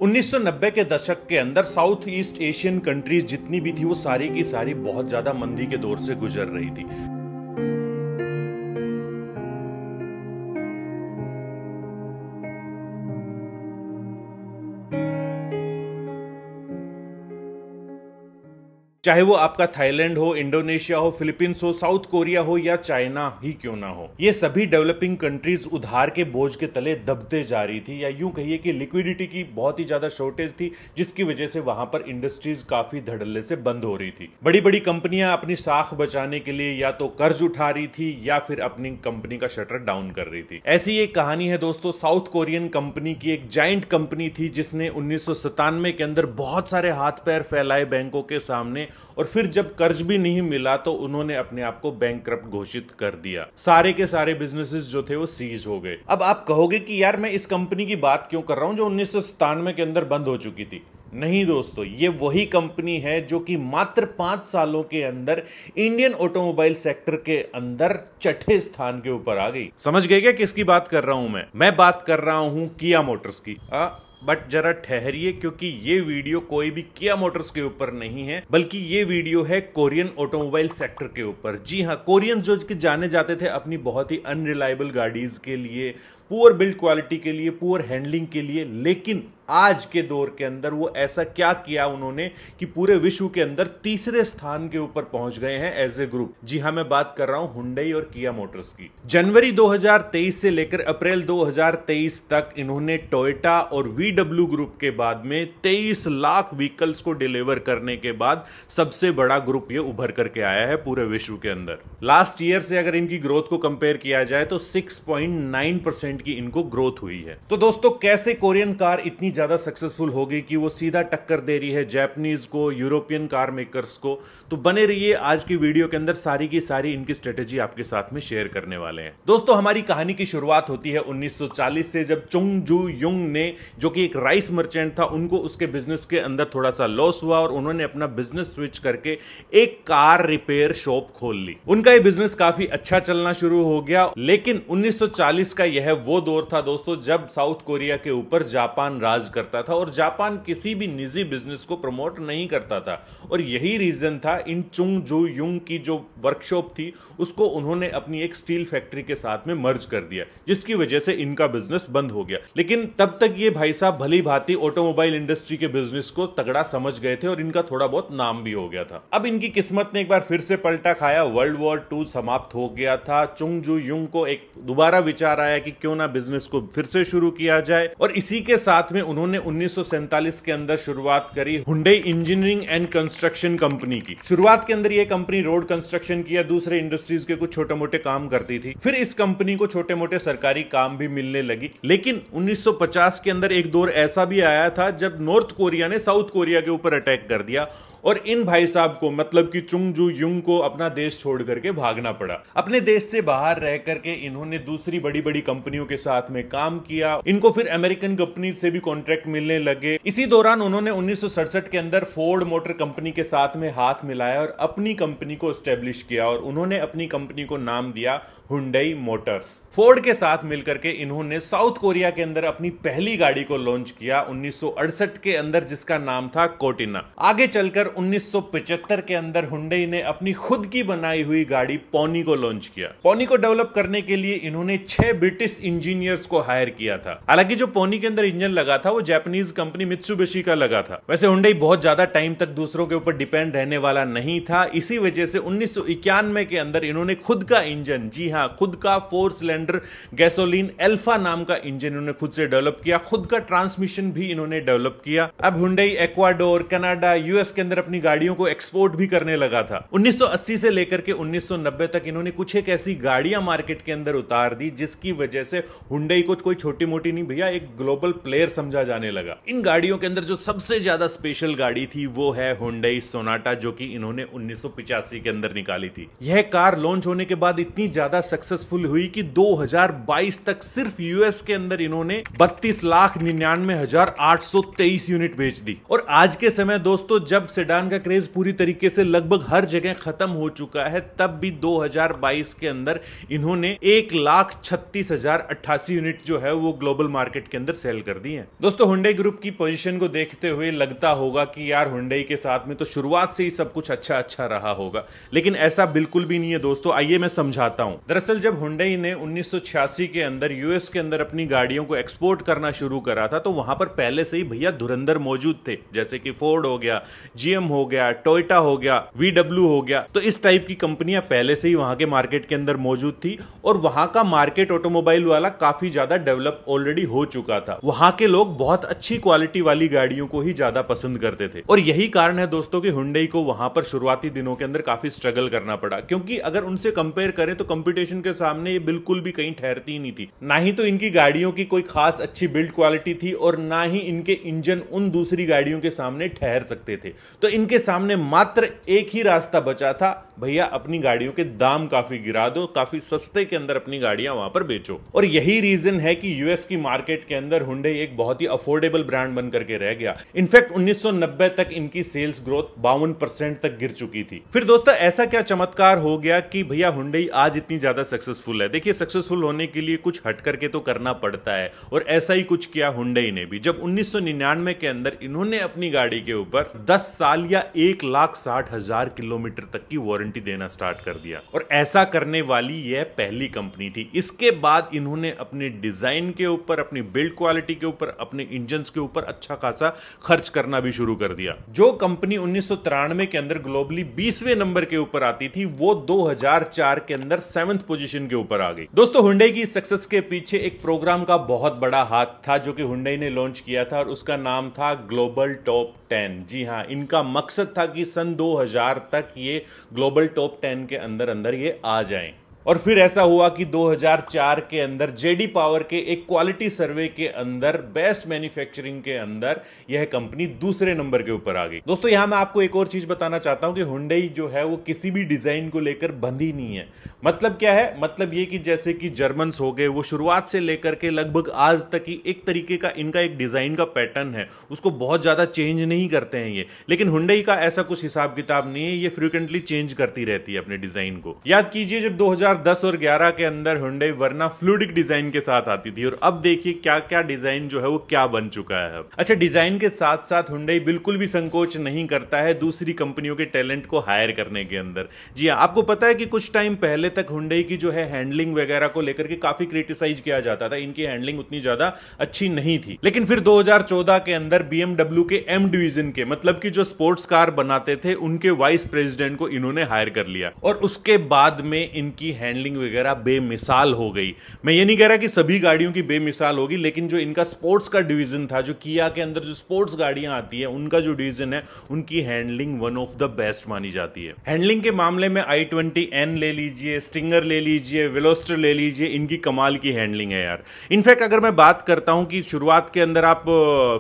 1990 के दशक के अंदर साउथ ईस्ट एशियन कंट्रीज जितनी भी थी वो सारी की सारी बहुत ज्यादा मंदी के दौर से गुजर रही थी। चाहे वो आपका थाईलैंड हो, इंडोनेशिया हो, फिलीपींस हो, साउथ कोरिया हो या चाइना ही क्यों ना हो, ये सभी डेवलपिंग कंट्रीज उधार के बोझ के तले दबते जा रही थी, या यूं कहिए कि लिक्विडिटी की बहुत ही ज्यादा शॉर्टेज थी, जिसकी वजह से वहां पर इंडस्ट्रीज काफी धड़ल्ले से बंद हो रही थी। बड़ी बड़ी कंपनियां अपनी साख बचाने के लिए या तो कर्ज उठा रही थी या फिर अपनी कंपनी का शटर डाउन कर रही थी। ऐसी एक कहानी है दोस्तों साउथ कोरियन कंपनी की। एक जाइंट कंपनी थी जिसने 1997 के अंदर बहुत सारे हाथ पैर फैलाए बैंकों के सामने, और फिर जब कर्ज भी नहीं मिला तो उन्होंने अपने आप को बैंकक्रप्ट घोषित कर दिया। सारे के सारे बिजनेसेस जो थे वो सीज हो गए। अब आप कहोगे कि यार मैं इस कंपनी की बात क्यों कर रहा हूं जो 1997 के अंदर बंद हो चुकी थी। नहीं दोस्तों, ये वही कंपनी है जो कि मात्र 5 सालों के अंदर इंडियन ऑटोमोबाइल सेक्टर के अंदर छठे स्थान के ऊपर आ गई। समझ गए क्या किसकी बात कर रहा हूं मैं बात कर रहा हूं किया मोटर्स की। बट जरा ठहरिए, क्योंकि ये वीडियो कोई भी किया मोटर्स के ऊपर नहीं है, बल्कि ये वीडियो है कोरियन ऑटोमोबाइल सेक्टर के ऊपर। जी हाँ, कोरियन जो कि जाने जाते थे अपनी बहुत ही अनरिलायबल गाड़ीज के लिए, पुअर बिल्ड क्वालिटी के लिए, पुअर हैंडलिंग के लिए, लेकिन आज के दौर के अंदर वो ऐसा क्या किया उन्होंने कि पूरे विश्व के अंदर तीसरे स्थान के ऊपर पहुंच गए हैं एज ए ग्रुप। जी हां, मैं बात कर रहा हूं हुंडई और किया मोटर्स की। जनवरी 2023 से लेकर अप्रैल 2023 तक इन्होंने टोयोटा और VW ग्रुप के बाद में 23 लाख व्हीकल्स को डिलीवर करने के बाद सबसे बड़ा ग्रुप ये उभर करके आया है पूरे विश्व के अंदर। लास्ट ईयर से अगर इनकी ग्रोथ को कंपेयर किया जाए तो 6.9% की इनको ग्रोथ हुई है। तो दोस्तों, कैसे कोरियन कार इतनी ज्यादा सक्सेसफुल हो गई कि वो सीधा टक्कर दे रही है जापानीज को, यूरोपियन कार मेकर्स को, तो बने रहिए आज की वीडियो के अंदर सारी की सारी इनकी स्ट्रेटेजी आपके साथ में शेयर करने वाले हैं। दोस्तों, हमारी कहानी की शुरुआत होती है 1940 से, जब चुंग जू युंग ने, जो कि एक राइस मर्चेंट था, उनको उसके बिजनेस के अंदर थोड़ा सा लॉस हुआ और उन्होंने अपना बिजनेस स्विच करके एक कार रिपेयर शॉप खोल ली। उनका ये बिजनेस काफी अच्छा चलना शुरू हो गया, लेकिन 1940 का यह वो दौर था दोस्तों जब साउथ कोरिया के ऊपर जापान राज करता था, और जापान किसी भी निजी बिजनेस को प्रमोट नहीं करता था, और यही रीजन था इन चुंग जू युंग की जो वर्कशॉप थी उसको उन्होंने अपनी एक स्टील फैक्ट्री के साथ में मर्ज कर दिया, जिसकी वजह से इनका बिजनेस बंद हो गया। लेकिन तब तक ये भाई साहब भली भांति ऑटोमोबाइल इंडस्ट्री के बिजनेस को तगड़ा समझ गए थे और इनका थोड़ा बहुत नाम भी हो गया था। अब इनकी किस्मत ने एक बार फिर से पलटा खाया। वर्ल्ड वॉर 2 समाप्त हो गया था। चुंग जू युंग को एक दोबारा विचार आया कि क्यों ना बिजनेस को फिर से शुरू किया जाए, और इसी के साथ में उन्होंने 1947 के अंदर शुरुआत करी Hyundai engineering and construction company की। शुरुआत के अंदर यह कंपनी रोड कंस्ट्रक्शन की या दूसरे इंडस्ट्रीज के कुछ छोटे मोटे काम करती थी। फिर इस कंपनी को छोटे मोटे सरकारी काम भी मिलने लगी। लेकिन 1950 के अंदर एक दौर ऐसा भी आया था जब नॉर्थ कोरिया ने साउथ कोरिया के ऊपर अटैक कर दिया, और इन भाई साहब को, मतलब कि चुंग जू युंग को, अपना देश छोड़ करके भागना पड़ा। अपने देश से बाहर रह करके इन्होंने दूसरी बड़ी बड़ी कंपनियों के साथ में काम किया। इनको फिर अमेरिकन कंपनी से भी कॉन्ट्रैक्ट मिलने लगे। इसी दौरान उन्होंने 1967 के अंदर फोर्ड मोटर कंपनी के साथ में हाथ मिलाया और अपनी कंपनी को एस्टेब्लिश किया, और उन्होंने अपनी कंपनी को नाम दिया हुंडई मोटर्स। फोर्ड के साथ मिलकर के इन्होंने साउथ कोरिया के अंदर अपनी पहली गाड़ी को लॉन्च किया 1968 के अंदर, जिसका नाम था कोटिना। आगे चलकर 1975 के अंदर हुंडई ने अपनी खुद की बनाई हुई गाड़ी पोनी को लॉन्च किया। पोनी को डेवलप करने के लिए इन्होंने 6 ब्रिटिश इंजीनियर्स को हायर किया था। हालांकि जो पोनी के अंदर इंजन लगा था वो जापानीज कंपनी मित्सुबिशी का लगा था। वैसे हुंडई बहुत ज्यादा टाइम तक दूसरों के ऊपर डिपेंड रहने वाला नहीं था। इसी वजह से 1991 के अंदर इन्होंने खुद का इंजन, जी हां, खुद का 4 सिलेंडर गैसोलीन अल्फा नाम का इंजन इन्होंने खुद से डेवलप किया। खुद का ट्रांसमिशन भी इन्होंने डेवलप किया। अब हुंडई इक्वाडोर, कनाडा, यूएस के अंदर अपनी गाड़ियों को एक्सपोर्ट भी करने लगा था। 1980 से लेकर के 1990 तक इन्होंने कुछ एक ऐसी गाड़ियां मार्केट के अंदर उतार दी जिसकी वजह से हुंडई को कोई छोटी मोटी नहीं भैया, एक ग्लोबल प्लेयर समझा जाने लगा। इन गाड़ियों के अंदर जो सबसे ज्यादा स्पेशल गाड़ी थी वो है हुंडई सोनाटा, जो कि इन्होंने 1985 के अंदर निकाली थी। यह कार लॉन्च होने के बाद इतनी ज्यादा सक्सेसफुल हुई कि 2022 तक सिर्फ यूएस के अंदर इन्होंने 32,99,823 यूनिट बेच दी। और आज के समय दोस्तों, जब से सेडान का क्रेज पूरी तरीके से लगभग हर जगह खत्म हो चुका है, तब भी 2022 के अंदर इन्होंने 1,36,088 यूनिट जो है वो ग्लोबल मार्केट के अंदर सेल कर दी है। दोस्तों हुंडई ग्रुप की पोजीशन को देखते हुए लगता होगा कि यार हुंडई के साथ में तो शुरुआत से ही सब कुछ अच्छा रहा होगा, लेकिन ऐसा बिल्कुल भी नहीं है दोस्तों। आइए मैं समझाता हूं। दरअसल जब हुंडई ने 1986 के अंदर यूएस के अंदर अपनी गाड़ियों को एक्सपोर्ट करना शुरू करा था, तो वहां पर पहले से ही भैया धुरंधर मौजूद थे, जैसे कि फोर्ड हो गया, जीएम हो गया, टोयोटा हो गया, वीडब्ल्यू हो गया। तो इस टाइप की कंपनियां पहले से ही वहां के मार्केट के अंदर मौजूद थी और वहां का मार्केट ऑटोमोबाइल वाला काफी ज्यादा डेवलप ऑलरेडी हो चुका था। वहां के लोग बहुत अच्छी क्वालिटी वाली गाड़ियों को ही ज्यादा पसंद करते थे और यही कारण है दोस्तों कि हुंडई को वहां पर शुरुआती दिनों के अंदर काफी स्ट्रगल करना पड़ा, क्योंकि अगर उनसे कंपेयर करें तो कंपटीशन के सामने ये बिल्कुल भी कहीं ठहरती ही नहीं थी। ना ही तो इनकी गाड़ियों की कोई खास अच्छी बिल्ड क्वालिटी थी और ना ही इनके इंजन उन दूसरी गाड़ियों के सामने ठहर सकते थे। तो इनके सामने मात्र एक ही रास्ता बचा था, भैया अपनी गाड़ियों के दाम काफी गिरा दो, काफी सस्ते के अंदर अपनी गाड़ियां वहां पर बेचो। और यही रीजन है कि यूएस की मार्केट के अंदर हुंडई एक बहुत ही अफोर्डेबल ब्रांड बन करके रह गया। इनफैक्ट 1990 तक इनकी सेल्स ग्रोथ 52% तक गिर चुकी थी। फिर दोस्तों ऐसा क्या चमत्कार हो गया कि भैया हुंडई आज इतनी ज्यादा सक्सेसफुल है? देखिए सक्सेसफुल होने के लिए कुछ हट करके तो करना पड़ता है और ऐसा ही कुछ किया हुंडई ने भी। जब 1999 के अंदर इन्होंने अपनी गाड़ी के ऊपर 10 साल या 1,60,000 किलोमीटर तक की वारंटी देना स्टार्ट कर दिया और ऐसा करने वाली यह पहली कंपनी थी। इसके बाद इन्होंने अपने डिजाइन के ऊपर, अपनी बिल्ड क्वालिटी के ऊपर, अपने इंजन्स के ऊपर अच्छा खासा खर्च करना भी शुरू कर दिया। जो कंपनी 1993 के अंदर ग्लोबली 20वें नंबर के ऊपर आती थी, वो 2004 के अंदर 7th पोजीशन के ऊपर आ गई। दोस्तों हुंडई की सक्सेस के पीछे एक प्रोग्राम का बहुत बड़ा हाथ था जो कि हुंडई ने लॉन्च किया था और उसका नाम था ग्लोबल टॉप 10। जी हां, इनका मकसद था कि सन 2000 तक ये ग्लोबल टॉप 10 के अंदर ये आ जाएं। और फिर ऐसा हुआ कि 2004 के अंदर जेडी पावर के एक क्वालिटी सर्वे के अंदर बेस्ट मैन्युफैक्चरिंग के अंदर यह कंपनी दूसरे नंबर के ऊपर आ गई। दोस्तों यहां मैं आपको एक और चीज बताना चाहता हूं कि हुंडई जो है वो किसी भी डिजाइन को लेकर बंधी नहीं है। मतलब क्या है? मतलब ये कि जैसे कि जर्मन्स हो गए, वो शुरुआत से लेकर के लगभग आज तक ही एक तरीके का इनका एक डिजाइन का पैटर्न है, उसको बहुत ज्यादा चेंज नहीं करते हैं ये। लेकिन हुंडई का ऐसा कुछ हिसाब किताब नहीं है, ये फ्रीक्वेंटली चेंज करती रहती है अपने डिजाइन को। याद कीजिए जब 2010 और 11 के अंदर हुंडई वरना फ्लूइडिक डिजाइन के साथ आती थी और अब देखिए क्या क्या डिजाइन जो है वो क्या बन चुका है अब। अच्छा, डिजाइन के साथ साथ हुंडई बिल्कुल भी संकोच नहीं करता है दूसरी कंपनियों के टैलेंट को हायर करने के अंदर। जी हां, आपको पता है कि कुछ टाइम पहले तक हुंडई की जो है हैंडलिंग वगैरह को लेकर के काफी क्रिटिसाइज किया जाता था, इनकी हैंडलिंग उतनी ज्यादा अच्छी नहीं थी। लेकिन फिर 2014 के अंदर BMW के M डिवीजन के, मतलब कि जो स्पोर्ट्स कार बनाते थे, उनके वाइस प्रेसिडेंट को इन्होंने हायर कर लिया और उसके बाद में इनकी हैंडलिंग वगैरह बेमिसाल हो गई। मैं ये नहीं कह रहा कि सभी गाड़ियों की बेमिसाल होगी, लेकिन जो इनका स्पोर्ट्स का डिवीजन था, जो किया के अंदर जो स्पोर्ट्स गाड़ियां आती है, उनका जो डिवीजन है, उनकी handling one of the best मानी जाती है। हैंडलिंग के मामले में i20N ले लीजिए, स्टिंगर ले लीजिए, वेलोस्टर ले लीजिए, इनकी कमाल की हैंडलिंग है यार। इनफैक्ट अगर मैं बात करता हूं कि शुरुआत के अंदर आप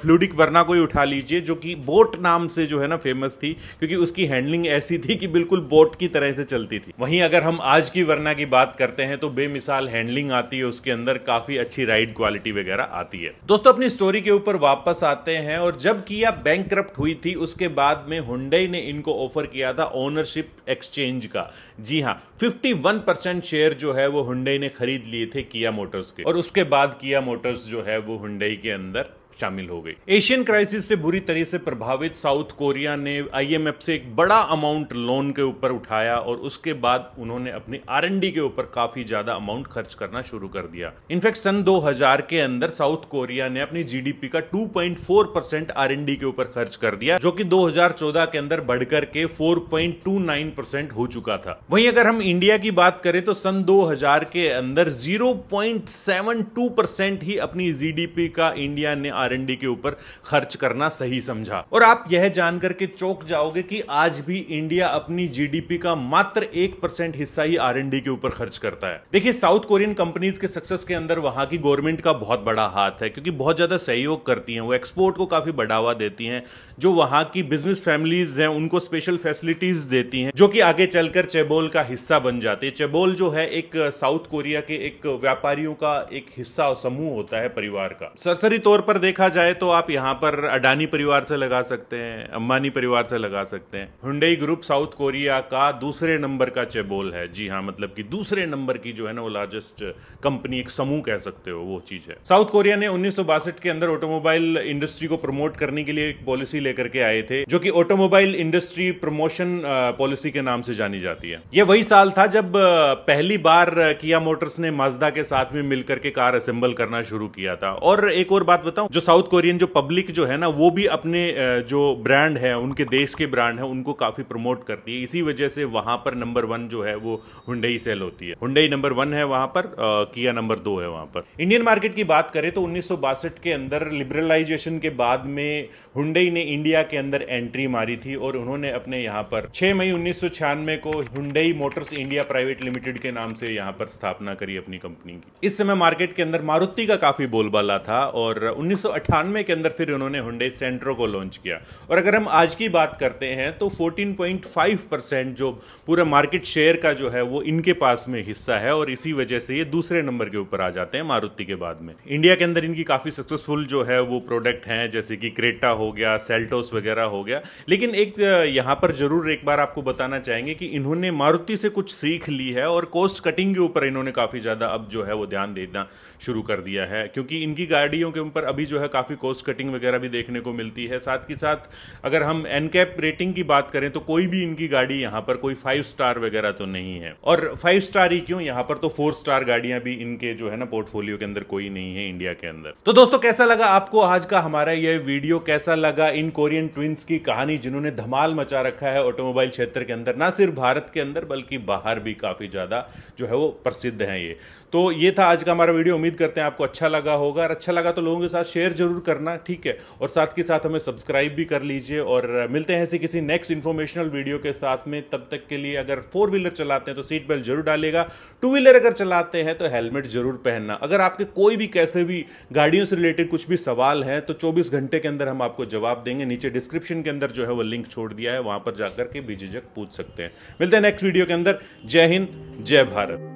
फ्लूइडिक वरना को ही उठा लीजिए, जो कि बोट नाम से जो है ना फेमस थी, क्योंकि उसकी हैंडलिंग ऐसी थी कि बिल्कुल बोट की तरह से चलती थी। वहीं अगर हम आज की वरना की बात करते हैं तो बेमिसाल हैंडलिंग आती है, उसके अंदर काफी अच्छी राइड क्वालिटी वगैरह आती है। दोस्तों अपनी स्टोरी के ऊपर वापस आते हैं और जब किया बैंकक्रप्ट हुई थी, उसके बाद में हुंडई ने इनको ऑफर किया था ओनरशिप एक्सचेंज का। जी हां, 51% शेयर जो है वो हुंडई ने खरीद लिए थे किया मोटर्स के और उसके बाद किया मोटर्स जो है वो हुंडई के अंदर शामिल हो गई। एशियन क्राइसिस से बुरी तरह से प्रभावित साउथ कोरिया ने IMF से एक बड़ा अमाउंट लोन के ऊपर उठाया और उसके बाद उन्होंने अपनी R&D के ऊपर काफी ज्यादा अमाउंट खर्च करना शुरू कर दिया। इनफैक्ट सन 2000 के अंदर साउथ कोरिया ने अपनी GDP का 2.4% R&D के ऊपर खर्च कर दिया, जो कि 2014 के अंदर बढ़कर के 4.29% हो चुका था। वहीं अगर हम इंडिया की बात करें तो सन 2000 के अंदर 0.72% ही अपनी GDP का इंडिया ने R&D के ऊपर खर्च करना सही समझा। और आप यह जानकर के चौंक जाओगे कि आज भी इंडिया अपनी GDP का मात्र 1% हिस्सा ही R&D के ऊपर खर्च करता है। देखिए साउथ कोरियन कंपनीज के सक्सेस के अंदर वहां की गवर्नमेंट का बहुत बड़ा हाथ है, क्योंकि बहुत ज्यादा सहयोग करती हैं, वो एक्सपोर्ट को काफी बढ़ावा देती हैं, जो वहां की बिजनेस फैमिलीज हैं उनको स्पेशल फैसिलिटीज देती हैं, जो कि आगे चलकर चेबोल का हिस्सा बन जाती है। चेबोल जो है एक साउथ कोरिया के एक व्यापारियों का एक हिस्सा और समूह होता है परिवार का। सरसरी तौर पर देखा जाए तो आप यहाँ पर अडानी परिवार से लगा सकते हैं, अंबानी परिवार से लगा सकते हैं। हुंडई ग्रुप साउथ कोरिया का दूसरे नंबर का चेबोल है। जी हाँ, मतलब कि दूसरे नंबर की जो है ना वो लार्जेस्ट कंपनी, एक समूह कह सकते हो, वो चीज है। साउथ कोरिया ने 1962 के अंदर ऑटोमोबाइल इंडस्ट्री को प्रमोट करने के लिए एक पॉलिसी लेकर के आए थे, जो कि ऑटोमोबाइल इंडस्ट्री प्रमोशन पॉलिसी के नाम से जानी जाती है। यह वही साल था जब पहली बार किया मोटर्स ने माज्दा के साथ में मिलकर के कार असेंबल करना शुरू किया था। और एक और बात बताऊं, जो साउथ कोरियन जो पब्लिक जो है ना, वो भी अपने जो ब्रांड है, उनके देश के ब्रांड है, उनको काफी प्रमोट करती है। इसी वजह से वहां पर नंबर 1 जो है वो हुंडई सेल होती है। हुंडई नंबर 1 है वहां पर, किया नंबर 2 है वहां पर। इंडियन मार्केट की बात करें तो 1962 के अंदर लिबरलाइजेशन के बाद में हुंडई ने इंडिया के अंदर एंट्री मारी थी और उन्होंने अपने यहाँ पर 6 मई 1996 को Hyundai Motors India private limited के नाम से यहाँ पर स्थापना करी अपनी कंपनी की। इस समय मार्केट के अंदर मारुति का काफी बोलबाला था और 1998 के अंदर फिर उन्होंने हुंडई सेंट्रो को लॉन्च किया। और अगर हम आज की बात करते हैं तो 14.5% जो पूरा मार्केट शेयर का जो है वो इनके पास में हिस्सा है और इसी वजह से ये दूसरे नंबर के ऊपर आ जाते हैं मारुति के बाद में। इंडिया के अंदर इनकी काफी सक्सेसफुल जो है वो प्रोडक्ट हैं, जैसे कि क्रेटा हो गया, सेल्टोस वगैरह हो गया। लेकिन एक यहाँ पर जरूर एक बार आपको बताना चाहेंगे कि इन्होंने मारुति से कुछ सीख ली है और कॉस्ट कटिंग के ऊपर इन्होंने काफी ज्यादा अब जो है वो ध्यान देना शुरू कर दिया है, क्योंकि इनकी गाड़ियों के ऊपर अभी जो है काफी कॉस्ट कटिंग वगैरह भी देखने को मिलती है। साथ ही साथ अगर हम एनकैप रेटिंग की बात करें तो कोई भी इनकी गाड़ी यहाँ पर कोई 5 स्टार वगैरह तो नहीं है। और 5 स्टार ही क्यों, यहाँ पर तो 4 स्टार गाड़ियां भी इनके जो है ना पोर्टफोलियो के अंदर कोई नहीं है इंडिया के अंदर। तो दोस्तों, कैसा लगा आपको आज का हमारा यह वीडियो? कैसा लगा इन कोरियन ट्विंस की कहानी, जिन्होंने धमाल मचा रखा है ऑटोमोबाइल क्षेत्र के अंदर, ना सिर्फ भारत के अंदर बल्कि बाहर भी काफी ज्यादा जो है वो प्रसिद्ध हैं ये। तो ये था आज का हमारा वीडियो। उम्मीद करते हैं आपको अच्छा लगा होगा, और अच्छा लगा तो लोगों के साथ शेयर जरूर करना, ठीक है? और साथ के साथ हमें सब्सक्राइब भी कर लीजिए और मिलते हैं ऐसे किसी नेक्स्ट इन्फॉर्मेशनल वीडियो के साथ में। तब तक के लिए अगर 4 व्हीलर चलाते हैं तो सीट बेल्ट जरूर डालेगा, 2 व्हीलर अगर चलाते हैं तो हेलमेट जरूर पहनना। अगर आपके कोई भी कैसे भी गाड़ियों से रिलेटेड कुछ भी सवाल है तो 24 घंटे के अंदर हम आपको जवाब देंगे। नीचे डिस्क्रिप्शन के अंदर जो है वो लिंक छोड़ दिया है, वहां पर जाकर के बेझिझक पूछ सकते हैं। मिलते हैं नेक्स्ट वीडियो के अंदर। जय हिंद, जय भारत।